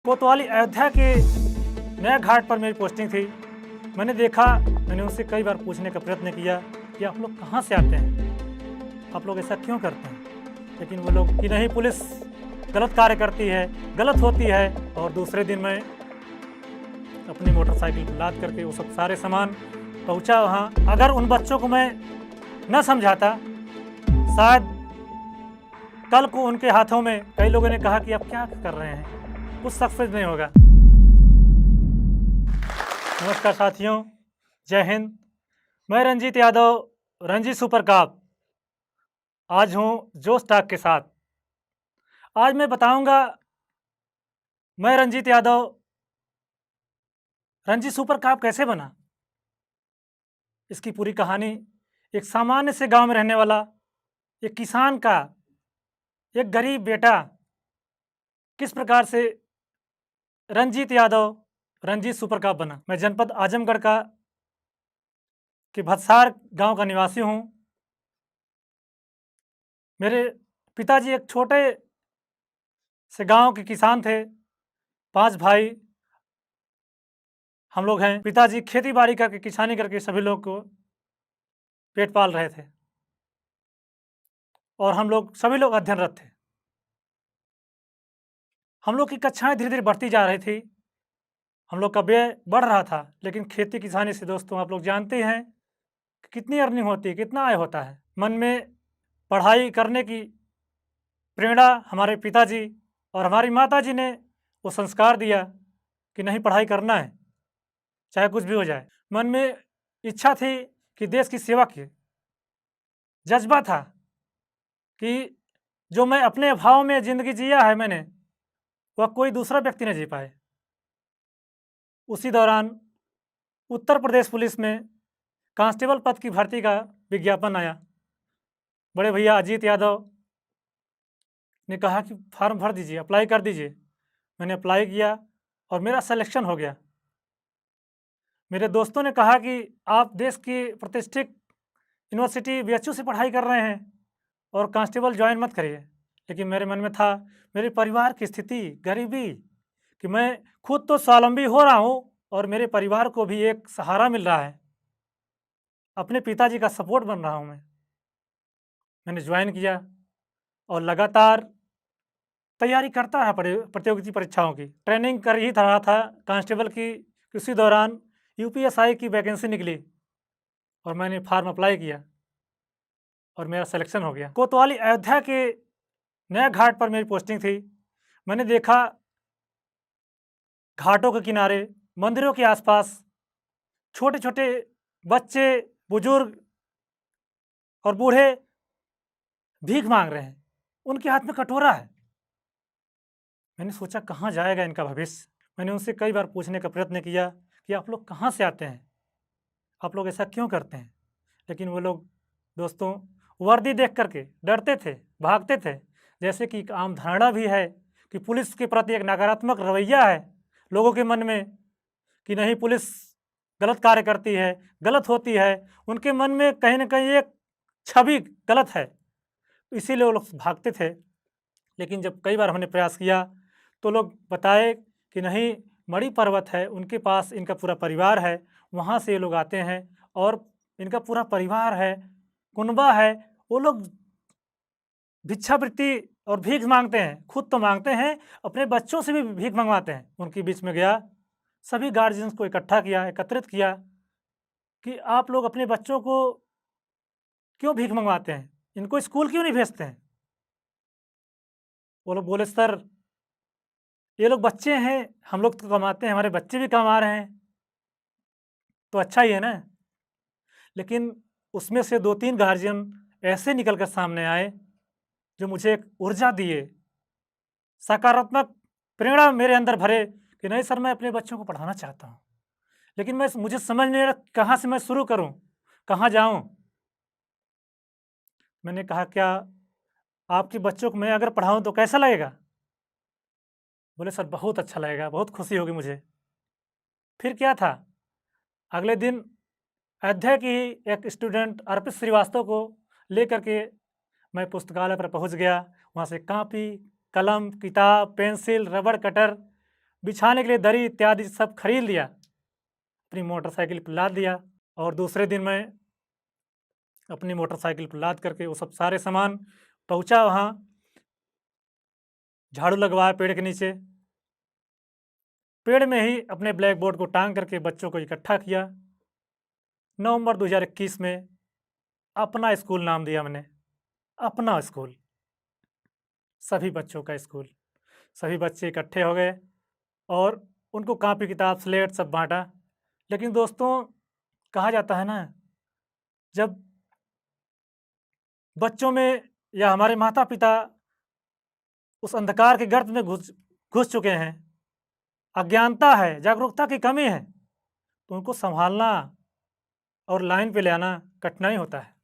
कोतवाली अयोध्या के नया घाट पर मेरी पोस्टिंग थी। मैंने देखा, मैंने उनसे कई बार पूछने का प्रयत्न किया कि आप लोग कहाँ से आते हैं? आप लोग ऐसा क्यों करते हैं? लेकिन वो लोग कि नहीं, पुलिस गलत कार्य करती है, गलत होती है। और दूसरे दिन मैं अपनी मोटरसाइकिल लाद करके वो सब सारे सामान पहुंचा वहाँ। अगर उन बच्चों को मैं न समझाता, शायद कल को उनके हाथों में कई लोगों ने कहा कि आप क्या कर रहे हैं, कुछ सक्सेस नहीं होगा। नमस्कार साथियों, जय हिंद। मैं रंजीत यादव, रणजी सुपर कप। आज हूँ जोश टाक के साथ। आज मैं बताऊंगा, मैं रंजीत यादव रणजी सुपर कप कैसे बना। इसकी पूरी कहानी एक सामान्य से गांव में रहने वाला एक किसान का एक गरीब बेटा किस प्रकार से रंजीत यादव रणजी सुपर कप बना। मैं जनपद आजमगढ़ का के भदसार गांव का निवासी हूं। मेरे पिताजी एक छोटे से गांव के किसान थे। 5 भाई हम लोग हैं। पिताजी खेती बाड़ी करके, किसानी करके सभी लोग को पेट पाल रहे थे और हम लोग सभी लोग अध्ययनरत थे। हम लोग की कक्षाएं धीरे धीरे बढ़ती जा रही थी, हम लोग का व्यय बढ़ रहा था। लेकिन खेती किसानी से दोस्तों, आप लोग जानते हैं कि कितनी अर्निंग होती है, कितना आय होता है। मन में पढ़ाई करने की प्रेरणा हमारे पिताजी और हमारी माताजी ने वो संस्कार दिया कि नहीं, पढ़ाई करना है, चाहे कुछ भी हो जाए। मन में इच्छा थी कि देश की सेवा की, जज्बा था कि जो मैं अपने अभाव में ज़िंदगी जिया है मैंने, वह कोई दूसरा व्यक्ति न जी पाए। उसी दौरान उत्तर प्रदेश पुलिस में कांस्टेबल पद की भर्ती का विज्ञापन आया। बड़े भैया अजीत यादव ने कहा कि फॉर्म भर दीजिए, अप्लाई कर दीजिए। मैंने अप्लाई किया और मेरा सिलेक्शन हो गया। मेरे दोस्तों ने कहा कि आप देश की प्रतिष्ठित यूनिवर्सिटी बीएचयू से पढ़ाई कर रहे हैं और कांस्टेबल ज्वाइन मत करिए। लेकिन मेरे मन में था, मेरे परिवार की स्थिति, गरीबी, कि मैं खुद तो स्वावलंबी हो रहा हूँ और मेरे परिवार को भी एक सहारा मिल रहा है। अपने पिताजी का सपोर्ट बन रहा हूँ मैं। मैंने ज्वाइन किया और लगातार तैयारी करता रहा प्रतियोगिता परीक्षाओं की। ट्रेनिंग कर ही रहा था कांस्टेबल की। उसी दौरान यूपीएसआई की वैकेंसी निकली और मैंने फॉर्म अप्लाई किया और मेरा सिलेक्शन हो गया। कोतवाली अयोध्या के नया घाट पर मेरी पोस्टिंग थी। मैंने देखा, घाटों के किनारे, मंदिरों के आसपास छोटे-छोटे बच्चे, बुजुर्ग और बूढ़े भीख मांग रहे हैं। उनके हाथ में कटोरा है। मैंने सोचा, कहाँ जाएगा इनका भविष्य। मैंने उनसे कई बार पूछने का प्रयत्न किया कि आप लोग कहाँ से आते हैं? आप लोग ऐसा क्यों करते हैं? लेकिन वो लोग दोस्तों वर्दी देख कर के डरते थे, भागते थे। जैसे कि एक आम धारणा भी है कि पुलिस के प्रति एक नकारात्मक रवैया है लोगों के मन में कि नहीं, पुलिस गलत कार्य करती है, गलत होती है। उनके मन में कहीं न कहीं एक छवि गलत है, इसीलिए वो लोग भागते थे। लेकिन जब कई बार हमने प्रयास किया तो लोग बताए कि नहीं, मणि पर्वत है, उनके पास इनका पूरा परिवार है, वहाँ से ये लोग आते हैं और इनका पूरा परिवार है, कुनबा है। वो लोग भिक्षावृत्ति और भीख माँगते हैं, खुद तो माँगते हैं, अपने बच्चों से भी भीख मँगवाते हैं। उनके बीच में गया, सभी गार्जियंस को इकट्ठा किया, एकत्रित किया कि आप लोग अपने बच्चों को क्यों भीख मँगवाते हैं? इनको स्कूल क्यों नहीं भेजते हैं? वो लोग बोले, सर ये लोग बच्चे हैं, हम लोग तो कमाते हैं, हमारे बच्चे भी कमा रहे हैं, तो अच्छा ही है ना। लेकिन उसमें से 2-3 गार्जियन ऐसे निकल कर सामने आए जो मुझे एक ऊर्जा दिए, सकारात्मक प्रेरणा मेरे अंदर भरे कि नहीं सर, मैं अपने बच्चों को पढ़ाना चाहता हूँ। लेकिन मुझे समझ नहीं आ रहा कहाँ से मैं शुरू करूँ, कहाँ जाऊँ? मैंने कहा, क्या आपके बच्चों को मैं अगर पढ़ाऊँ तो कैसा लगेगा? बोले, सर बहुत अच्छा लगेगा, बहुत खुशी होगी मुझे। फिर क्या था, अगले दिन अयोध्या की ही एक स्टूडेंट अर्पित श्रीवास्तव को लेकर के मैं पुस्तकालय पर पहुंच गया। वहाँ से कॉपी, कलम, किताब, पेंसिल, रबड़ कटर बिछाने के लिए दरी इत्यादि सब खरीद लिया, अपनी मोटरसाइकिल पर लाद दिया और दूसरे दिन मैं अपनी मोटरसाइकिल पर लाद करके वो सब सारे सामान पहुँचा वहाँ, झाड़ू लगवाया पेड़ के नीचे, पेड़ में ही अपने ब्लैक बोर्ड को टांग करके बच्चों को इकट्ठा किया। नवंबर 2021 में अपना स्कूल नाम दिया मैंने, अपना स्कूल, सभी बच्चों का स्कूल। सभी बच्चे इकट्ठे हो गए और उनको कॉपी किताब स्लेट सब बांटा। लेकिन दोस्तों, कहा जाता है ना, जब बच्चों में या हमारे माता पिता उस अंधकार के गर्त में घुस चुके हैं, अज्ञानता है, जागरूकता की कमी है, तो उनको संभालना और लाइन पे ले आना कठिनाई होता है।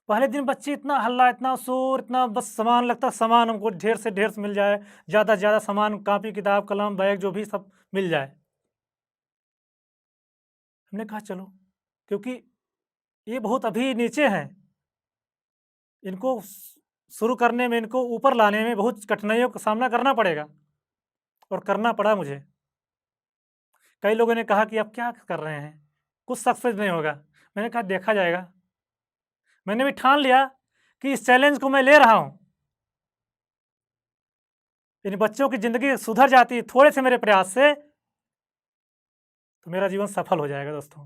पहले दिन बच्चे इतना हल्ला, इतना शोर, इतना बस सामान लगता सामान हमको ढेर से ढेर मिल जाए, ज़्यादा से ज़्यादा सामान, कॉपी किताब कलम बैग जो भी सब मिल जाए। हमने कहा चलो, क्योंकि ये बहुत अभी नीचे हैं, इनको शुरू करने में, इनको ऊपर लाने में बहुत कठिनाइयों का सामना करना पड़ेगा और करना पड़ा मुझे। कई लोगों ने कहा कि आप क्या कर रहे हैं, कुछ सक्सेस नहीं होगा। मैंने कहा देखा जाएगा। मैंने भी ठान लिया कि इस चैलेंज को मैं ले रहा हूं। इन बच्चों की जिंदगी सुधर जाती थोड़े से मेरे प्रयास से, तो मेरा जीवन सफल हो जाएगा दोस्तों।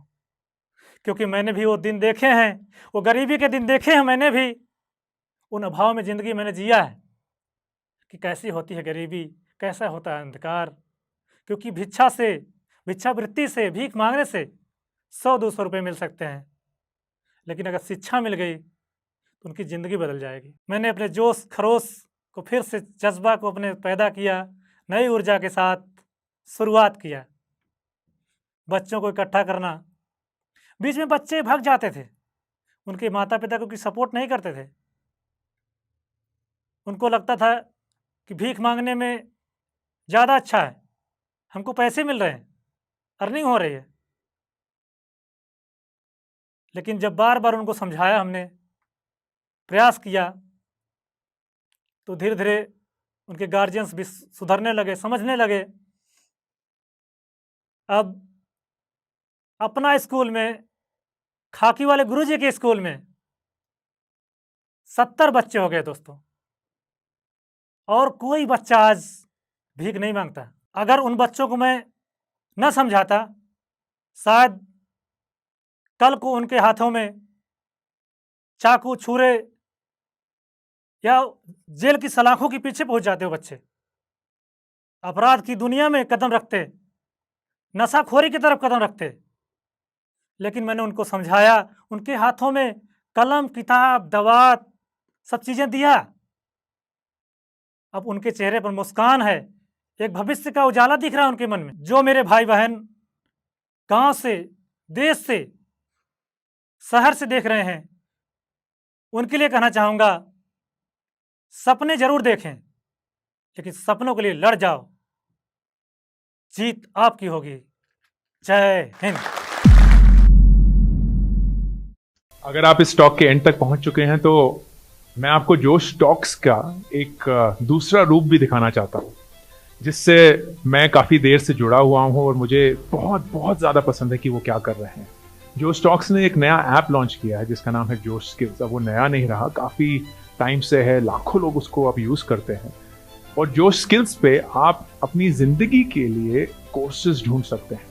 क्योंकि मैंने भी वो दिन देखे हैं, वो गरीबी के दिन देखे हैं, मैंने भी उन अभाव में ज़िंदगी मैंने जिया है कि कैसी होती है गरीबी, कैसा होता है अंधकार। क्योंकि भिक्षावृत्ति से, भीख मांगने से 100-200 रुपये मिल सकते हैं, लेकिन अगर शिक्षा मिल गई तो उनकी ज़िंदगी बदल जाएगी। मैंने अपने जोश खरोश को फिर से, जज्बा को अपने पैदा किया, नई ऊर्जा के साथ शुरुआत किया, बच्चों को इकट्ठा करना। बीच में बच्चे भाग जाते थे, उनके माता पिता को सपोर्ट नहीं करते थे। उनको लगता था कि भीख मांगने में ज़्यादा अच्छा है, हमको पैसे मिल रहे हैं, अर्निंग हो रही है। लेकिन जब बार बार उनको समझाया, हमने प्रयास किया, तो धीरे धीरे उनके गार्जियंस भी सुधरने लगे, समझने लगे। अब अपना स्कूल में, खाकी वाले गुरुजी के स्कूल में 70 बच्चे हो गए दोस्तों, और कोई बच्चा आज भीख नहीं मांगता। अगर उन बच्चों को मैं न समझाता, शायद कल को उनके हाथों में चाकू, छुरे या जेल की सलाखों के पीछे पहुंच जाते हो बच्चे। अपराध की दुनिया में कदम रखते, नशाखोरी की तरफ कदम रखते। लेकिन मैंने उनको समझाया, उनके हाथों में कलम, किताब, दवात सब चीज़ें दिया। अब उनके चेहरे पर मुस्कान है, एक भविष्य का उजाला दिख रहा है उनके मन में। जो मेरे भाई बहन गांव से, देश से, शहर से देख रहे हैं, उनके लिए कहना चाहूँगा, सपने जरूर देखें, लेकिन सपनों के लिए लड़ जाओ, जीत आपकी होगी। जय हिंद। अगर आप इस टॉक के एंड तक पहुंच चुके हैं तो मैं आपको जोश टॉक्स का एक दूसरा रूप भी दिखाना चाहता हूं, जिससे मैं काफ़ी देर से जुड़ा हुआ हूं और मुझे बहुत बहुत ज़्यादा पसंद है कि वो क्या कर रहे हैं। जोश टॉक्स ने एक नया ऐप लॉन्च किया है जिसका नाम है जोश स्किल्स। अब वो नया नहीं रहा, काफ़ी टाइम से है, लाखों लोग उसको अब यूज़ करते हैं। और जोश स्किल्स पे आप अपनी ज़िंदगी के लिए कोर्सेज ढूंढ सकते हैं।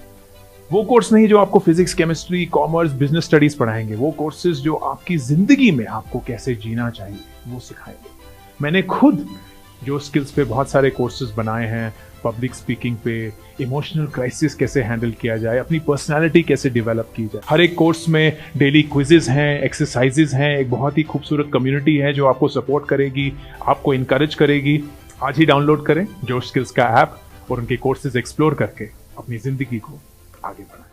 वो कोर्स नहीं जो आपको physics, chemistry, commerce, business studies पढ़ाएंगे, वो कोर्सेज जो आपकी जिंदगी में आपको कैसे जीना चाहिए वो सिखाएंगे। मैंने खुद जो स्किल्स पे बहुत सारे कोर्सेज बनाए हैं, पब्लिक स्पीकिंग पे, इमोशनल क्राइसिस कैसे हैंडल किया जाए, अपनी पर्सनालिटी कैसे डेवलप की जाए। हर एक कोर्स में डेली क्विजेज हैं, एक्सरसाइजेज हैं, एक बहुत ही खूबसूरत कम्युनिटी है जो आपको सपोर्ट करेगी, आपको इनकरेज करेगी। आज ही डाउनलोड करें जोश स्किल्स का ऐप और उनके कोर्सेज एक्सप्लोर करके अपनी जिंदगी को आगे बढ़ाएं।